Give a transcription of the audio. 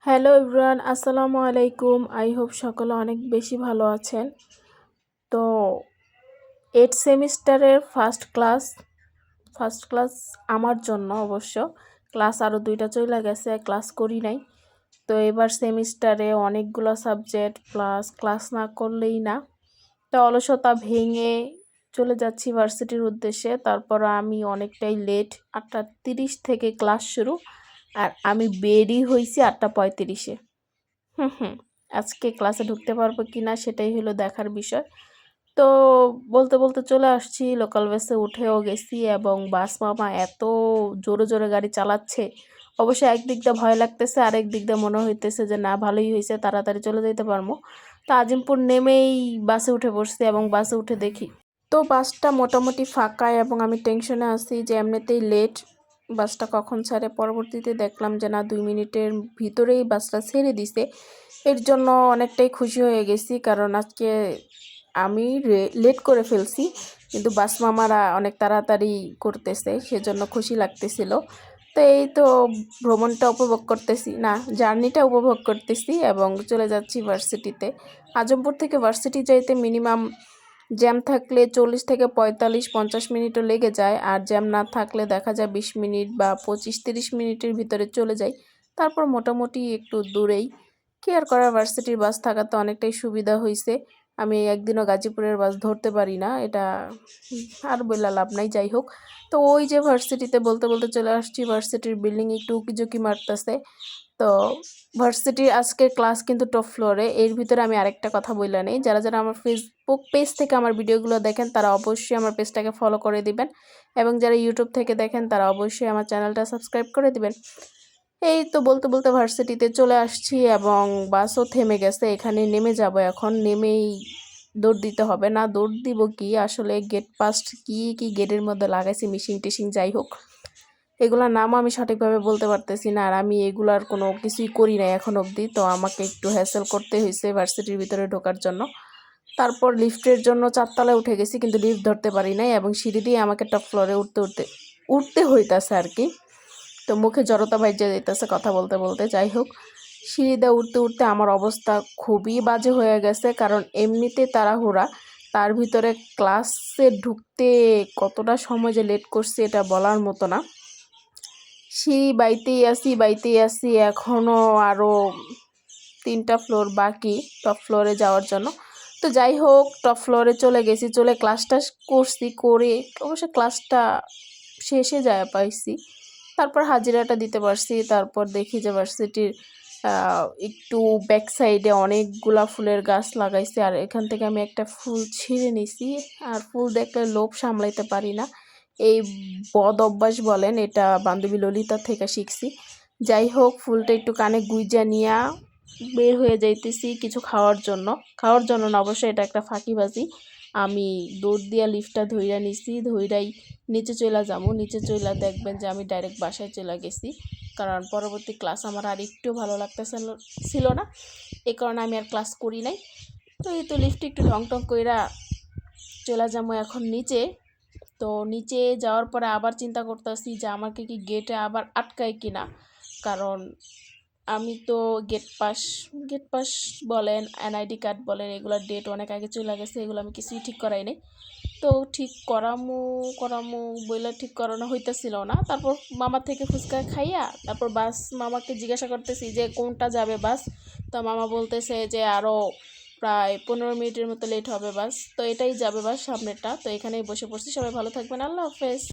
Hello everyone, আসসালামু আলাইকুম। I hope সকলে অনেক বেশি ভালো আছেন। তো 8 সেমিস্টারের ফার্স্ট ক্লাস আমার জন্য অবশ্য ক্লাস আরও 2টা চলে গেছে, ক্লাস করি নাই। তো এবার সেমিস্টারে অনেকগুলো সাবজেক্ট প্লাস ক্লাস না করলেই না। তো অলসতা ভেঙে চলে যাচ্ছি ভার্সিটির উদ্দেশ্যে। তারপর আমি অনেকটাই লেট, 8:30 থেকে ক্লাস শুরু, আর আমি বেরই হয়েছি 8:35-এ। আজকে ক্লাসে ঢুকতে পারবো কি না সেটাই হলো দেখার বিষয়। তো বলতে বলতে চলে আসছি, লোকাল বাসে উঠেও গেছি এবং বাস মামা এত জোরে জোরে গাড়ি চালাচ্ছে। অবশ্য একদিক দিয়ে ভয় লাগতেছে, আরেক দিক দিয়ে মনে হইতেছে যে না, ভালোই হয়েছে, তাড়াতাড়ি চলে যেতে পারবো। তো আজিমপুর নেমেই বাসে উঠে বসছি এবং বাসে উঠে দেখি তো বাসটা মোটামুটি ফাঁকা এবং আমি টেনশনে আছি যে এমনিতেই লেট, বাসটা কখন ছাড়ে। পরবর্তীতে দেখলাম যে না, 2 মিনিটের ভিতরেই বাসটা ছেড়ে দিছে। এর জন্য অনেকটাই খুশি হয়ে গেছি, কারণ আজকে আমি লেট করে ফেলছি, কিন্তু বাস মামারা অনেক তাড়াতাড়ি করতেছে, সেজন্য খুশি লাগতেছিল। তো এই তো ভ্রমণটা উপভোগ করতেছি, না জার্নিটা উপভোগ করতেছি এবং চলে যাচ্ছি ভার্সিটিতে। আজমপুর থেকে ভার্সিটি যাইতে মিনিমাম জ্যাম থাকলে 40 থেকে 45-50 মিনিটও লেগে যায়, আর জ্যাম না থাকলে দেখা যায় 20 মিনিট বা 25-30 মিনিটের ভিতরে চলে যায়। তারপর মোটামুটি একটু দূরেই, কেয়ার করার ভার্সিটির বাস থাকাতে অনেকটাই সুবিধা হয়েছে। আমি একদিনও গাজীপুরের বাস ধরতে পারি না, এটা আর বললা লাভ নাই। যাই হোক, তো ওই যে ভার্সিটিতে বলতে বলতে চলে আসছি। ভার্সিটির বিল্ডিং একটু উকিঝুঁকি মারতেছে। তো ভার্সিটির আজকের ক্লাস কিন্তু টপ ফ্লোরে। এর ভিতরে আমি আরেকটা কথা বললে নেই, যারা যারা আমার ফেসবুক পেজ থেকে আমার ভিডিওগুলো দেখেন তারা অবশ্যই আমার পেজটাকে ফলো করে দিবেন, এবং যারা ইউটিউব থেকে দেখেন তারা অবশ্যই আমার চ্যানেলটা সাবস্ক্রাইব করে দিবেন। এই তো বলতে বলতে ভার্সিটিতে চলে আসছি এবং বাসও থেমে গেছে। এখানে নেমে যাব, এখন নেমেই দৌড় দিতে হবে। না দৌড় দিব কি, আসলে গেট পাস্ট কি কি গেটের মধ্যে লাগাইছি মিশিং টিশিং, যাই হোক এগুলোর নামও আমি সঠিকভাবে বলতে পারতেছি না, আর আমি এগুলার কোনো কিছুই করি নাই এখন অবধি। তো আমাকে একটু হ্যাসেল করতে হয়েছে ভার্সিটির ভিতরে ঢোকার জন্য। তারপর লিফটের জন্য 4 তলায় উঠে গেছি, কিন্তু লিফট ধরতে পারি নাই এবং সিঁড়ি দিয়ে আমাকে টপ ফ্লোরে উঠতে হইতাছে আর কি। তো মুখে জড়তা বাইজা যাইতেছে কথা বলতে বলতে। যাই হোক, সিঁড়ি দিয়ে উঠতে উঠতে আমার অবস্থা খুবই বাজে হয়ে গেছে, কারণ এমনিতে তাড়াহুড়া, তার ভিতরে ক্লাসে ঢুকতে কতটা সময় যে লেট করছে এটা বলার মতো না। সিঁড়ি বাইতেই আসি, এখনও আরও 3টা ফ্লোর বাকি টপ ফ্লোরে যাওয়ার জন্য। তো যাই হোক, টপ ফ্লোরে চলে গেছি, চলে ক্লাসটা করছি, করে অবশ্য ক্লাসটা শেষে যায় পাইছি। তারপর হাজিরাটা দিতে পারছি। তারপর দেখি যে ভার্সিটির একটু ব্যাক সাইডে অনেকগুলা ফুলের গাছ লাগাইছে, আর এখান থেকে আমি একটা ফুল ছিঁড়ে নিছি। আর ফুল দেখলে লোভ সামলাইতে পারি না, এই বদ অভ্যাস বলেন, এটা বান্ধবী ললিতা থেকে শিখছি। যাই হোক, ফুলটা একটু কানে গুইজা নিয়া বের হয়ে যাইতেছি কিছু খাওয়ার জন্য না, অবশ্যই এটা একটা ফাঁকিবাজি। আমি দৌড় দিয়া লিফটটা ধইরা নিছি, ধইরাই নিচে চলে যাবো। নিচে চলে দেখবেন যে আমি ডাইরেক্ট বাসায় চলে গেছি, কারণ পরবর্তী ক্লাস আমার আর একটু ভালো ছিল না, এই কারণে আমি আর ক্লাস করি নাই। তো এই তো লিফটে একটু ঢং টং কইরা চলে যাবো এখন নিচে। তো নিচে যাওয়ার পরে আবার চিন্তা করতেছি যে আমাকে কি গেটে আবার আটকায় কিনা, কারণ আমি তো গেট পাস বলেন, এনআইডি কার্ড বলেন, এগুলোর ডেট অনেক আগে চলে গেছে, এগুলো আমি কিছুই ঠিক করাই নাই। তো ঠিক করামু বইলা ঠিক করানো হইতেছিল না। তারপর মামার থেকে ফুচকা খাইয়া তারপর বাস মামাকে জিজ্ঞাসা করতেছি যে কোনটা যাবে বাস। তো মামা বলতেছে যে আরও প্রায় 15 মিনিটের মতো লেট হবে বাস, তো এটাই যাবে বাস সামনেরটা। তো এখানেই বসে পড়ছি। সবাই ভালো থাকবেন, আল্লাহ হাফেজ।